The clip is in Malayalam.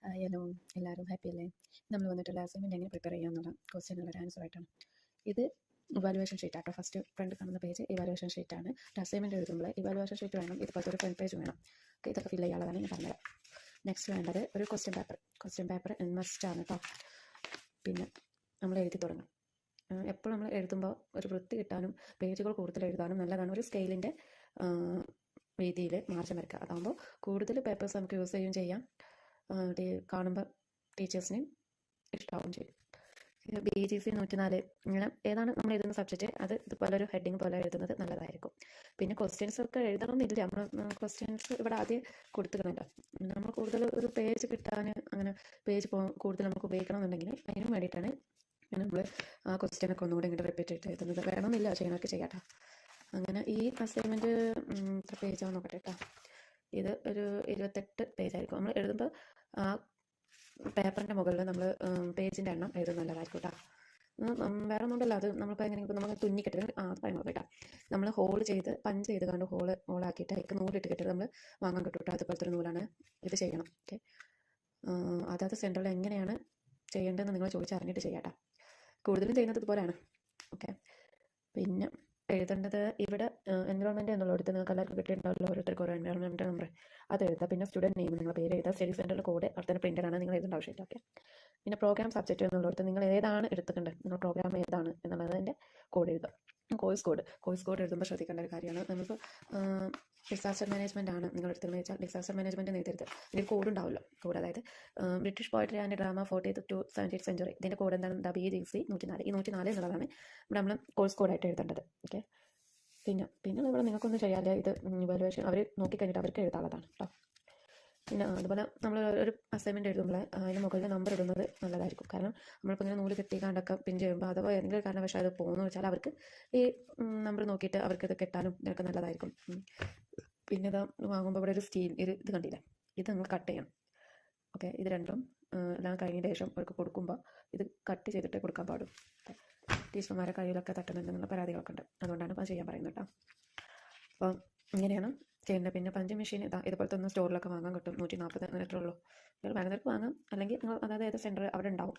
ഹലോ, എല്ലാവരും ഹാപ്പി അല്ലേ? നമ്മൾ വന്നിട്ടുള്ള അസൈൻമെൻറ്റ് എങ്ങനെ പ്രിപ്പയർ ചെയ്യാമെന്നുള്ള ക്വസ്റ്റ്യനുള്ള ആൻസർ ആയിട്ടാണ്. ഇത് ഇവാലുവേഷൻ ഷീറ്റ് ആട്ടോ. ഫസ്റ്റ് ഫ്രണ്ട് കാണുന്ന പേജ് ഇവാലുവേഷൻ ഷീറ്റാണ്. അസൈൻമെൻറ്റ് എഴുതുമ്പോൾ ഇവാലുവേഷൻ ഷീറ്റ് വേണം, ഇതുപോലത്തെ ഒരു ഫ്രണ്ട് പേജ് വേണം. ഓക്കെ, ഇതൊക്കെ ഫില്ല് ചെയ്യാനുള്ളതാണ് ഞാൻ പറഞ്ഞത്. നെക്സ്റ്റ് വേണ്ടത് ഒരു ക്വസ്റ്റ്യൻ പേപ്പർ മസ്റ്റാണ് കേട്ടോ. പിന്നെ നമ്മൾ എഴുതി തുടങ്ങും. എപ്പോഴും നമ്മൾ എഴുതുമ്പോൾ ഒരു വൃത്തി കിട്ടാനും പേജുകൾ കൂടുതൽ എഴുതാനും നല്ലതാണ് ഒരു സ്കെയിലിൻ്റെ രീതിയിൽ മാർജിൻ വരയ്ക്കുക. അതാകുമ്പോൾ കൂടുതൽ പേപ്പേഴ്സ് നമുക്ക് യൂസ് ചെയ്യുകയും ചെയ്യാം, കാണുമ്പോൾ ടീച്ചേഴ്സിന് ഇഷ്ടമാവുകയും ചെയ്യും. BGC 104 ഇങ്ങനെ ഏതാണ് നമ്മൾ എഴുതുന്ന സബ്ജക്റ്റ് അത് ഇതുപോലെ ഒരു ഹെഡിങ് പോലെ എഴുതുന്നത് നല്ലതായിരിക്കും. പിന്നെ ക്വസ്റ്റ്യൻസ് ഒക്കെ എഴുതണമെന്നില്ല, നമ്മൾ ക്വസ്റ്റ്യൻസ് ഇവിടെ ആദ്യം കൊടുത്തിട്ടുണ്ടല്ലോ. നമ്മൾ കൂടുതൽ ഒരു പേജ് കിട്ടാൻ അങ്ങനെ പേജ് കൂടുതൽ നമുക്ക് ഉപയോഗിക്കണം എന്നുണ്ടെങ്കിൽ അതിന് വേണ്ടിയിട്ടാണ് നമ്മൾ ആ ക്വസ്റ്റ്യനൊക്കെ ഒന്നുകൂടി ഇങ്ങോട്ട് റിപ്പീറ്റ് ചെയ്ത് എഴുതുന്നത്. വേണമെന്നില്ല, ചെയ്യണമൊക്കെ ചെയ്യാട്ടോ. അങ്ങനെ ഈ അസൈൻമെൻറ്റ് ഇത്ര പേജാണ് നോക്കട്ടെ കേട്ടോ. ഇത് ഒരു 28 പേജായിരിക്കും. നമ്മൾ എഴുതുമ്പോൾ ആ പേപ്പറിൻ്റെ മുകളിൽ നമ്മൾ പേജിൻ്റെ എണ്ണം എഴുതുന്നത് നല്ലതായിരിക്കും കേട്ടോ. വേറെ ഒന്നുമില്ല, അത് നമ്മളിപ്പോൾ എങ്ങനെയെങ്കിലും നമുക്ക് തുന്നിക്കെട്ടി പറയുന്നത് കേട്ടോ. നമ്മൾ ഹോൾ ചെയ്ത് പഞ്ച് ചെയ്ത് കണ്ട് ഹോളാക്കിയിട്ട് അതിലേക്ക് നൂലിട്ട് കെട്ടിട്ട് നമ്മൾ വാങ്ങാൻ കിട്ടും കേട്ടോ. അതുപോലത്തെ ഒരു നൂലാണ് ഇത് ചെയ്യണം. ഓക്കെ, അതായത് സെൻറ്ററിൽ എങ്ങനെയാണ് ചെയ്യേണ്ടതെന്ന് നിങ്ങൾ ചോദിച്ചറിഞ്ഞിട്ട് ചെയ്യാം കേട്ടോ. കൂടുതലും ചെയ്യുന്നത് ഇതുപോലെയാണ്. ഓക്കെ, പിന്നെ എഴുതേണ്ടത് ഇവിടെ എൻവയോൺമെൻറ്റ് എന്നുള്ളടത്ത് നിങ്ങൾക്ക് എല്ലാവർക്കും കിട്ടിയിട്ടുണ്ടാവല്ലോ, ഓരോരുത്തർക്ക് ഓരോ എൻവയോൺമെൻറ്റ് നമ്പർ അത് എഴുതുക. പിന്നെ സ്റ്റുഡൻറ്റ് നെയിം നിങ്ങളുടെ പേര് എഴുതുക. സ്റ്റഡി സെൻറ്ററിൽ കോഡ് അവിടെ തന്നെ പ്രിൻ്റഡാണ്, നിങ്ങൾ എഴുതേണ്ട ആവശ്യമില്ല. ഓക്കെ, പിന്നെ പ്രോഗ്രാം സബ്ജക്റ്റ് എന്നുള്ളടത്ത് നിങ്ങൾ ഏതാണ് എടുത്തിട്ടുണ്ട്, നിങ്ങൾ പ്രോഗ്രാം ഏതാണ് എന്നുള്ളതിൻ്റെ കോഡ് എഴുതുക. കോഴ്സ് കോഡ് എഴുതുമ്പോൾ ശ്രദ്ധിക്കേണ്ട ഒരു കാര്യമാണ്. നമ്മളിപ്പോൾ ഡിസാസ്റ്റർ മാനേജ്മെൻറ്റ് ആണ് നിങ്ങൾ എടുത്തതെന്ന് വെച്ചാൽ ഡിസാസ്റ്റർ മാനേജ്മെൻറ്റ് എഴുതരുത്. ഇതിൽ കോഡ് ഉണ്ടാവുമല്ലോ. കോഡ് അതായത് British poetry and drama 40th to 17th century ഇതിൻ്റെ കോഡ് എന്താണ്? BGC 104. ഈ 104 എന്നുള്ളതാണ് നമ്മൾ കോഴ്സ് കോഡായിട്ട് എഴുതേണ്ടത്. ഓക്കെ, പിന്നെ ഇവിടെ നിങ്ങൾക്കൊന്നും ചെയ്യാതെ ഇത് ഇവാലുവേഷൻ അവർ നോക്കിക്കഴിഞ്ഞിട്ട് അവർക്ക് എഴുതാനുള്ളതാണ് കേട്ടോ. പിന്നെ അതുപോലെ നമ്മൾ ഒരു അസൈൻമെൻറ്റ് എഴുതുമ്പോൾ അതിന് മുകളിൽ നമ്പർ ഇടുന്നത് നല്ലതായിരിക്കും. കാരണം നമ്മളിപ്പോൾ ഇങ്ങനെ നൂല് കെട്ടിക്കാണ്ടൊക്കെ പിൻ ചെയ്യുമ്പോൾ അഥവാ എന്തെങ്കിലും കാരണവശാൽ അത് പോകുന്നു വെച്ചാൽ അവർക്ക് ഈ നമ്പർ നോക്കിയിട്ട് അവർക്കത് കെട്ടാനും ഇതൊക്കെ നല്ലതായിരിക്കും. പിന്നെ ഇത് വാങ്ങുമ്പോൾ ഇവിടെ ഒരു സ്റ്റീൽ ഇത് കണ്ടില്ല, ഇത് നിങ്ങൾ കട്ട് ചെയ്യണം. ഓക്കെ, ഇത് രണ്ടും എല്ലാം കഴിഞ്ഞ ശേഷം അവർക്ക് കൊടുക്കുമ്പോൾ ഇത് കട്ട് ചെയ്തിട്ട് കൊടുക്കാൻ പാടും. ടീച്ചർമാരെ കയ്യിലൊക്കെ തട്ടുന്നുണ്ടെന്നുള്ള പരാതികളൊക്കെ ഉണ്ട്, അതുകൊണ്ടാണ് ഇപ്പോൾ ചെയ്യാൻ പറയുന്നത് കേട്ടോ. അപ്പോൾ ഇങ്ങനെയാണ് ചെയ്യേണ്ടത്. പിന്നെ പഞ്ച് മെഷീൻ ഇതുപോലത്തെ ഒന്ന് സ്റ്റോറിലൊക്കെ വാങ്ങാൻ കിട്ടും. 140 ലിറ്റർ ഉള്ളൂ. നിങ്ങൾ വേണമെന്നവർക്ക് വാങ്ങാം, അല്ലെങ്കിൽ നിങ്ങൾ അതായത് ഏത് സെൻറ്റർ അവിടെ ഉണ്ടാവും.